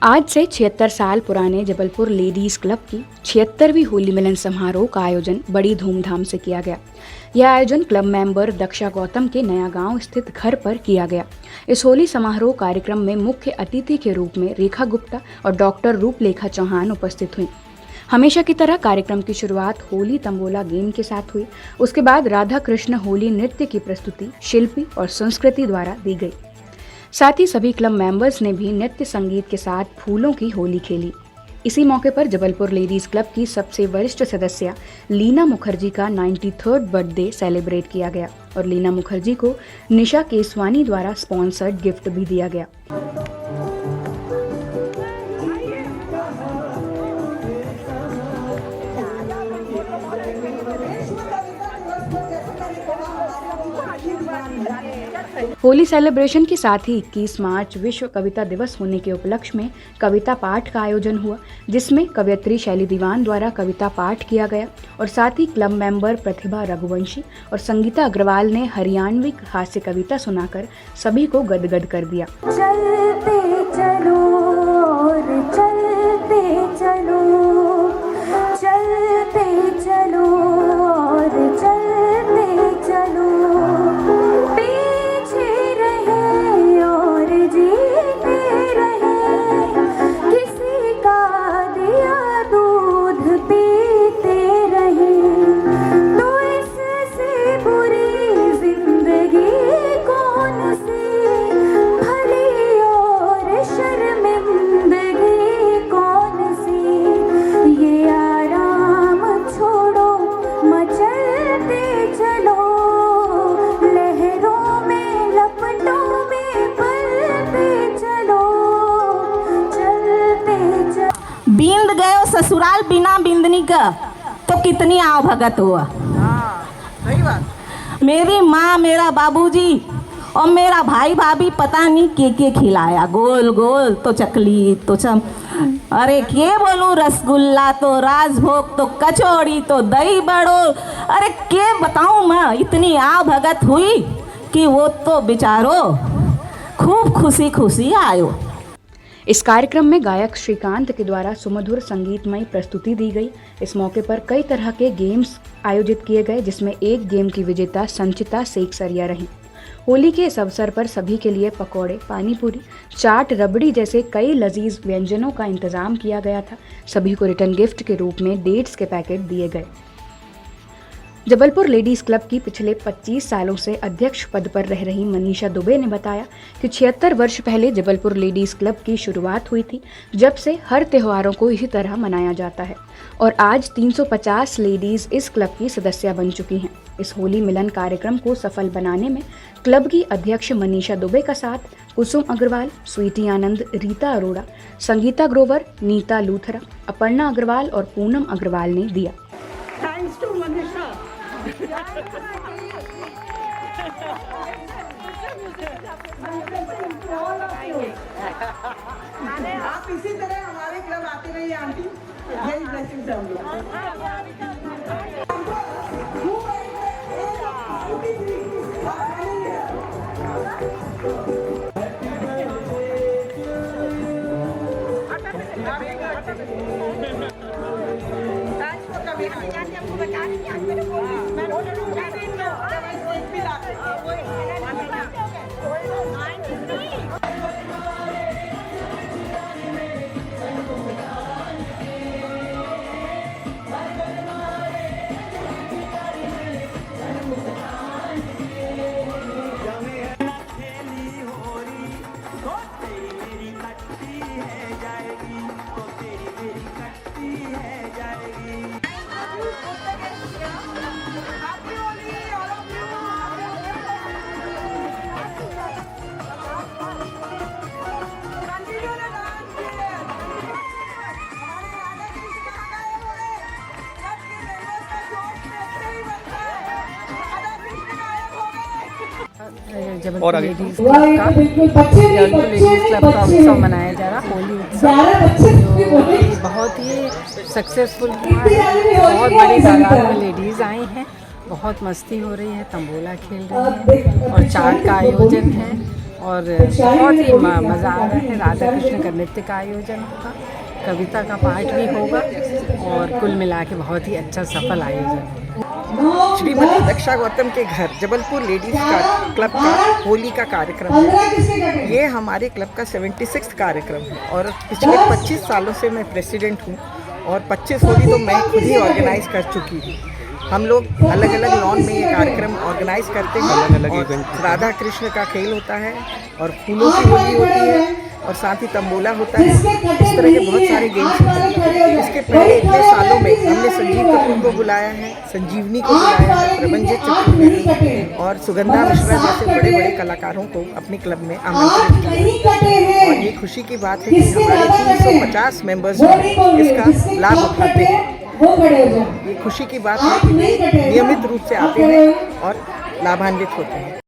आज से 76 साल पुराने जबलपुर लेडीज़ क्लब की 76वीं होली मिलन समारोह का आयोजन बड़ी धूमधाम से किया गया। यह आयोजन क्लब मेंबर दक्षा गौतम के नया गांव स्थित घर पर किया गया। इस होली समारोह कार्यक्रम में मुख्य अतिथि के रूप में रेखा गुप्ता और डॉक्टर रूपलेखा चौहान उपस्थित हुई। हमेशा की तरह कार्यक्रम की शुरुआत होली तंबोला गेम के साथ हुई। उसके बाद राधा कृष्ण होली नृत्य की प्रस्तुति शिल्पी और संस्कृति द्वारा दी गई। साथ ही सभी क्लब मेंबर्स ने भी नृत्य संगीत के साथ फूलों की होली खेली। इसी मौके पर जबलपुर लेडीज क्लब की सबसे वरिष्ठ सदस्य लीना मुखर्जी का 93rd बर्थडे सेलिब्रेट किया गया और लीना मुखर्जी को निशा केसवानी द्वारा स्पॉन्सर्ड गिफ्ट भी दिया गया। होली सेलिब्रेशन के साथ ही 21 मार्च विश्व कविता दिवस होने के उपलक्ष्य में कविता पाठ का आयोजन हुआ, जिसमें कवयित्री शैली दीवान द्वारा कविता पाठ किया गया और साथ ही क्लब मेंबर प्रतिभा रघुवंशी और संगीता अग्रवाल ने हरियाणवी हास्य कविता सुनाकर सभी को गदगद कर दिया। चलते चलो और चलते चलो, चलते चलो और चलते चलो, पीछे रहे और जीते रहे, किसी का दिया दूध पीते रहे, तो इससे बुरी जिंदगी कौन सी, भली और शर्मिंदगी कौन सी, ये आराम छोड़ो मचलते चलो, लहरों में लपटों में पलते चलो, चलते चलो। बींद गयो ससुराल बिना बिंदनी का तो कितनी आओ भगत हुआ। सही बात। मेरी माँ, मेरा बाबूजी और मेरा भाई भाभी पता नहीं के खिलाया, गोल गोल तो चकली तो अरे के बोलूं, रसगुल्ला तो राजभोग तो कचौड़ी तो दही बड़ो, अरे के बताऊं मैं, इतनी आ भगत हुई कि वो तो बेचारो खूब खुशी खुशी आयो। इस कार्यक्रम में गायक श्रीकांत के द्वारा सुमधुर संगीतमय प्रस्तुति दी गई। इस मौके पर कई तरह के गेम्स आयोजित किए गए, जिसमें एक गेम की विजेता संचिता सेकसरिया रही। होली के इस अवसर पर सभी के लिए पकौड़े, पानी पूरी, चाट, रबड़ी जैसे कई लजीज व्यंजनों का इंतजाम किया गया था। सभी को रिटर्न गिफ्ट के रूप में डेट्स के पैकेट दिए गए। जबलपुर लेडीज क्लब की पिछले 25 सालों से अध्यक्ष पद पर रह रही मनीषा दुबे ने बताया कि 76 वर्ष पहले जबलपुर लेडीज क्लब की शुरुआत हुई थी, जब से हर त्योहारों को इसी तरह मनाया जाता है और आज 350 लेडीज इस क्लब की सदस्य बन चुकी हैं। इस होली मिलन कार्यक्रम को सफल बनाने में क्लब की अध्यक्ष मनीषा दुबे का साथ कुसुम अग्रवाल, स्वीटी आनंद, रीता अरोड़ा, संगीता ग्रोवर, नीता लूथरा, अपर्णा अग्रवाल और पूनम अग्रवाल ने दिया। Thanks to Manisha. आप इसी तरह हमारे क्लब आते रहिए आंटी, यही ब्लेसिंग्स है हम लोग। जबलपुर लेडीज़ क्लब का उत्सव मनाया जा रहा, होली उत्सव जो बहुत ही सक्सेसफुल हुआ है। बहुत बड़ी तादाद में लेडीज़ आई हैं बहुत मस्ती हो रही है, तंबोला खेल रहे हैं और चाट का आयोजन है और बहुत ही मज़ा आ रहा है। राधा कृष्ण का नृत्य का आयोजन होगा, कविता का पाठ भी होगा और कुल मिला के बहुत ही अच्छा सफल आयोजन है। श्रीमती दक्षा गौतम के घर जबलपुर लेडीज का क्लब का होली का कार्यक्रम है। ये हमारे क्लब का 76वां कार्यक्रम है और पिछले 25 सालों से मैं प्रेसिडेंट हूँ और 25 होली तो मैं खुद ही ऑर्गेनाइज कर चुकी हूँ। हम लोग अलग अलग लॉन में ये कार्यक्रम ऑर्गेनाइज करते हैं और राधा कृष्ण का खेल होता है और फूलों की होली होती है और साथ ही तंबोला होता है। इस तरह के बहुत सारे गेम्स होते हैं। इसके पहले इतने सालों में हमने संजीव कपूर को बुलाया है, संजीवनी को बुलाया है, प्रभंजित चतुर्वेदी और सुगंधा मिश्रा जैसे बड़े बड़े कलाकारों को अपने क्लब में आमंत्रित किया और ये खुशी की बात है कि हमारे 350 मेंबर्स इसका लाभ उठाते हैं। ये खुशी की बात है कि नियमित रूप से आते हैं और लाभान्वित होते हैं।